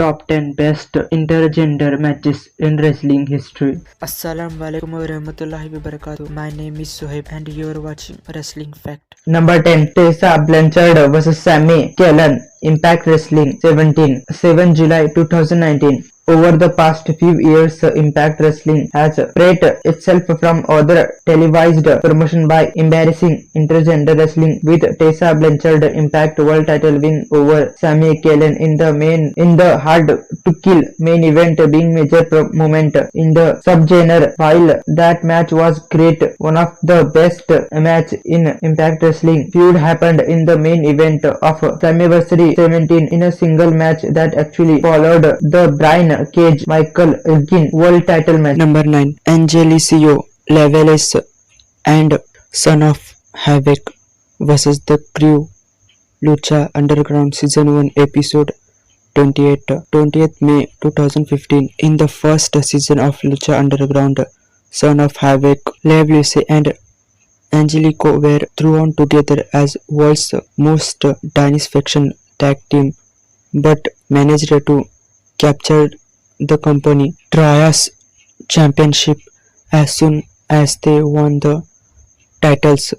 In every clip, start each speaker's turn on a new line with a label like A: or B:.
A: Top 10 Best Intergender Matches in Wrestling History.
B: Assalamualaikum warahmatullahi wabarakatuh. My name is Soheb and you are watching Wrestling Fact.
A: Number 10 Tessa Blanchard vs Sammy, Kellen, Impact Wrestling 17, 7 July 2019. Over the past few years, Impact Wrestling has separated itself from other televised promotion by embracing intergender wrestling, with Tessa Blanchard Impact World Title win over Sammy Kellen in the Hard to Kill main event being major moment in the subgenre. While that match was great, one of the best match in Impact Wrestling feud happened in the main event of Slammiversary 17 in a single match that actually followed the Brian Cage Michael Elgin World Title match.
B: Number 9. Angelico Levels and Son of Havoc vs The Crew, Lucha Underground Season 1 Episode 28, 20th May 2015. In the first season of Lucha Underground, Son of Havoc, Levels and Angelico were thrown together as world's most disfaction tag team, but managed to capture the company Trias Championship as soon as they won the titles.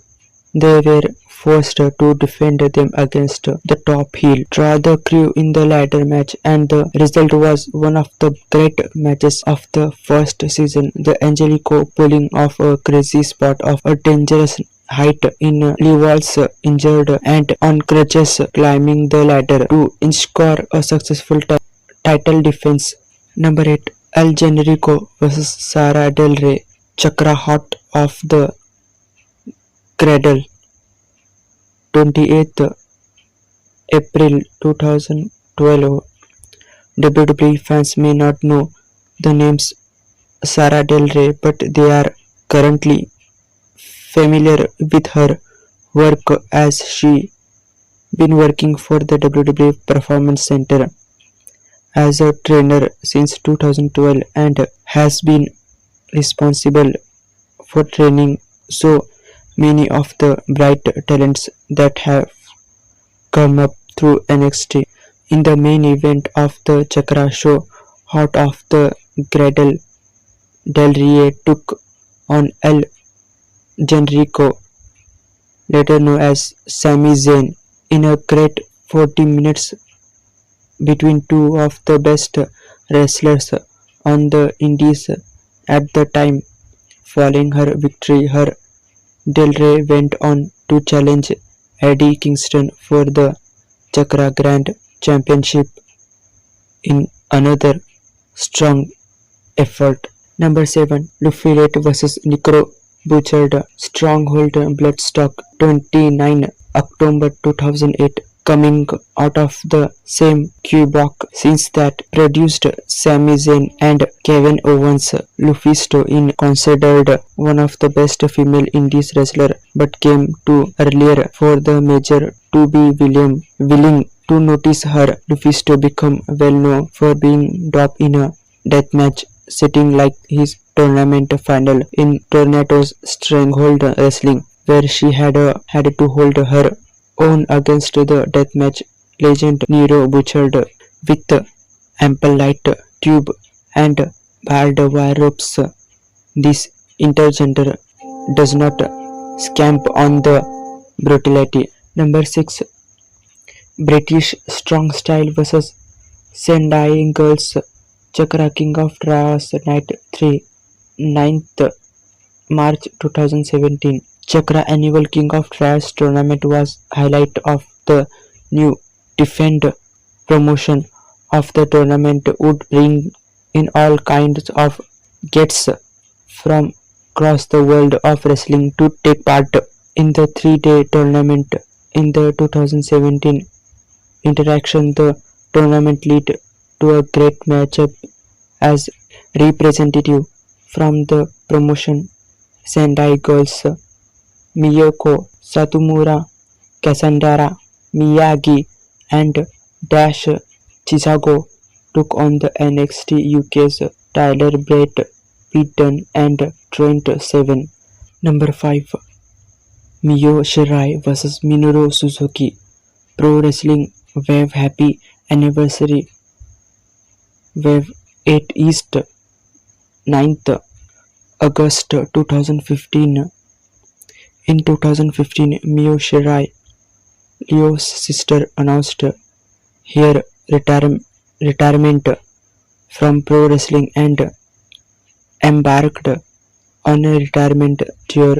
B: They were forced to defend them against the top heel The Crew in the ladder match, and the result was one of the great matches of the first season. The Angelico pulling off a crazy spot of a dangerous height in Leval's injured and on crutches climbing the ladder to ensure a successful title defense. Number 8. Angelico vs Sara Del Rey, Chakra Hot of the Cradle, 28th April 2012. WWE fans may not know the names Sara Del Rey, but they are currently familiar with her work, as she been working for the WWE Performance Center as a trainer since 2012 and has been responsible for training so many of the bright talents that have come up through NXT. In the main event of the Chakra show, Hot of the Cradle, Del Rey took on El Generico, later known as Sami Zayn, in a great 40 minutes between two of the best wrestlers on the indies at the time. Following her victory, Del Rey went on to challenge Eddie Kingston for the Chakra Grand Championship in another strong effort. Number 7. Lufilate vs Nero Butchered, Stronghold Bloodstock, 29 October 2008. Coming out of the same Quebec since that produced Sami Zayn and Kevin Owens, Lufisto is considered one of the best female indies wrestler, but came too earlier for the major to be willing to notice her. Lufisto became well known for being dropped in a deathmatch setting like his tournament final in Tornado's Stronghold Wrestling, where she had to hold her own against the deathmatch legend Nero Butchered with ample light tube and barbed wire ropes. This intergender does not scamp on the brutality. Number 6. British Strong Style vs Sendai Girls, Chakra King of Trios Night 3, 9th March 2017. Chakra Annual King of Trios tournament was highlight of the new Defend promotion of the tournament, would bring in all kinds of guests from across the world of wrestling to take part in the 3-day tournament. In the 2017 interaction, the tournament led to a great matchup as representative from the promotion Sendai Girls, Miyoko Satomura, Cassandra Miyagi and Dash Chisago took on the NXT UK's Tyler Bate, Pete Dunne and Trent Seven. Number 5. Miyu Shirai vs Minoru Suzuki, Pro Wrestling Wave Happy Anniversary Wave 8 East 9th August 2015. In 2015, Miyu Shirai, Leo's sister, announced her retirement from pro wrestling and embarked on a retirement tour,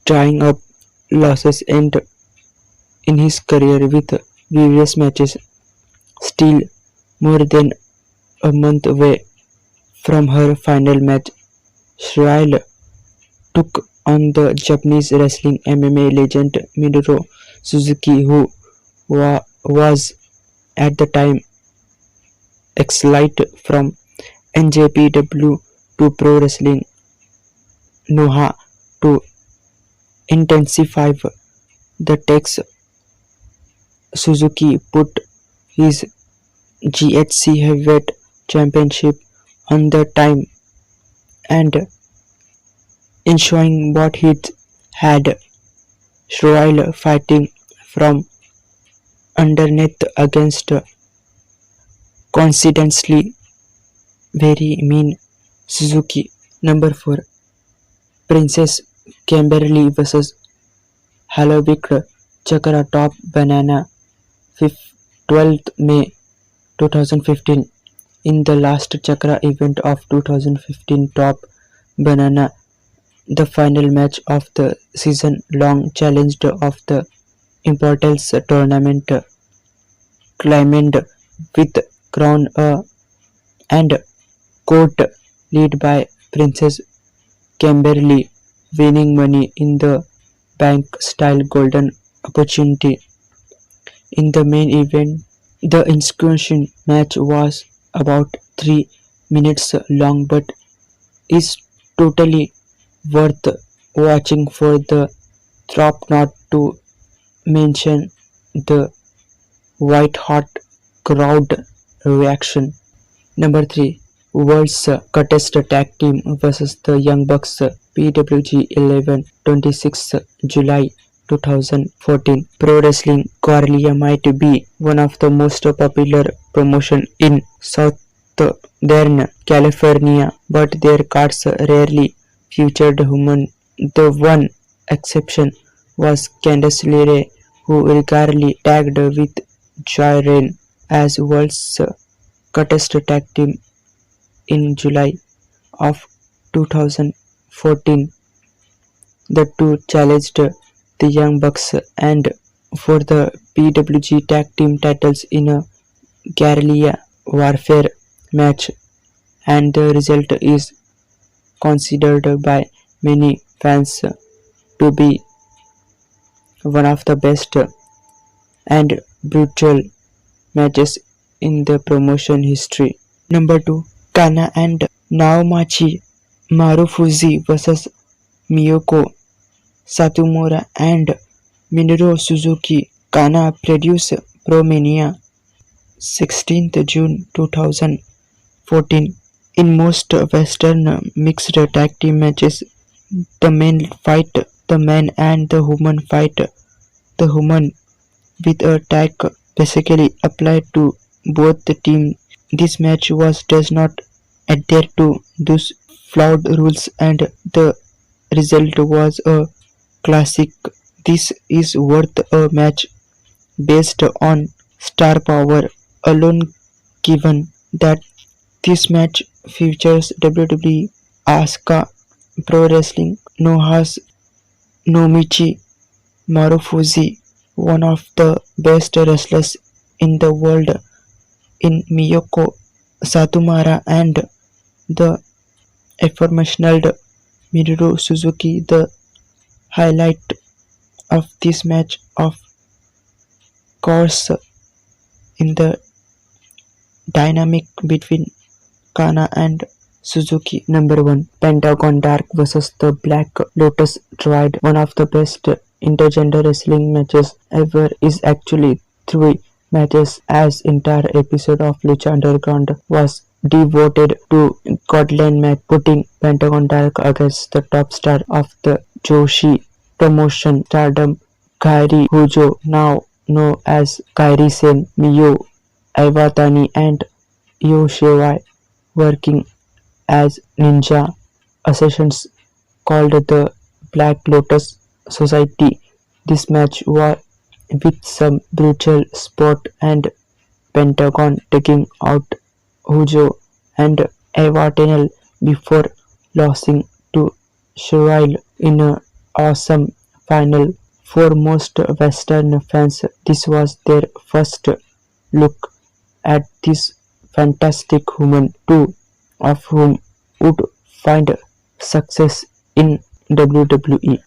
B: tying up losses and in his career with various matches. Still more than a month away from her final match, Shirai took on the Japanese wrestling MMA legend Minoru Suzuki, who was at the time exiled from NJPW to Pro Wrestling Noah to intensify the takes. Suzuki put his GHC Heavyweight Championship on the time and ensuring what he had Shirai fighting from underneath against coincidentally very mean Suzuki. Number 4. Princess Kimberly vs. Halovic Chakra Top Banana 12th May 2015. In the last Chakra event of 2015 Top Banana, the final match of the season-long challenge of the Importance Tournament, claimed with crown and court lead by Princess Kimberly, winning Money in the Bank style golden opportunity. In the main event, the inscription match was about 3 minutes long but is totally worth watching for the top, not to mention the white hot crowd reaction. Number 3. World's Cuttest Tag Team vs. the Young Bucks PWG 11 26 July 2014. Pro Wrestling Corlia might be one of the most popular promotion in Southern California, but their cards rarely featured women. The one exception was Candice LeRae, who regularly tagged with Joy Rain as World's Cuttest Tag Team. In July of 2014, the two challenged the Young Bucks and for the PWG Tag Team titles in a guerrilla warfare match, and the result is considered by many fans to be one of the best and brutal matches in the promotion history. Number 2. Kana and Naomichi Marufuji vs. Miyoko Satomura and Minoru Suzuki. Kana produced ProMania 16th June 2014. In most Western mixed tag team matches, the men fight the men and the women fight the women, with a tag basically applied to both the teams. This match does not adhere to those flawed rules, and the result was a classic. This is worth a match based on star power alone, given that this match features WWE Asuka, Pro Wrestling Noah's Nomichi Marufuji, one of the best wrestlers in the world in Miyoko Satomura, and the aforementioned Minoru Suzuki. The highlight of this match, of course, in the dynamic between Kana and Suzuki. Number 1. Pentagon Dark vs. the Black Lotus Droid. One of the best intergender wrestling matches ever is actually 3 matches, as entire episode of Lucha Underground was devoted to Godland match, putting Pentagon Dark against the top star of the Joshi promotion stardom, Kairi Hujo, now known as Kairi Sen, Miyu Iwatani, and Shirai working as ninja assassins called the Black Lotus Society. This match was with some brutal spot and Pentagon taking out Hujo and Eva Tunnel before losing to Shirai in an awesome final. For most Western fans, this was their first look at this fantastic woman, two of whom would find success in WWE.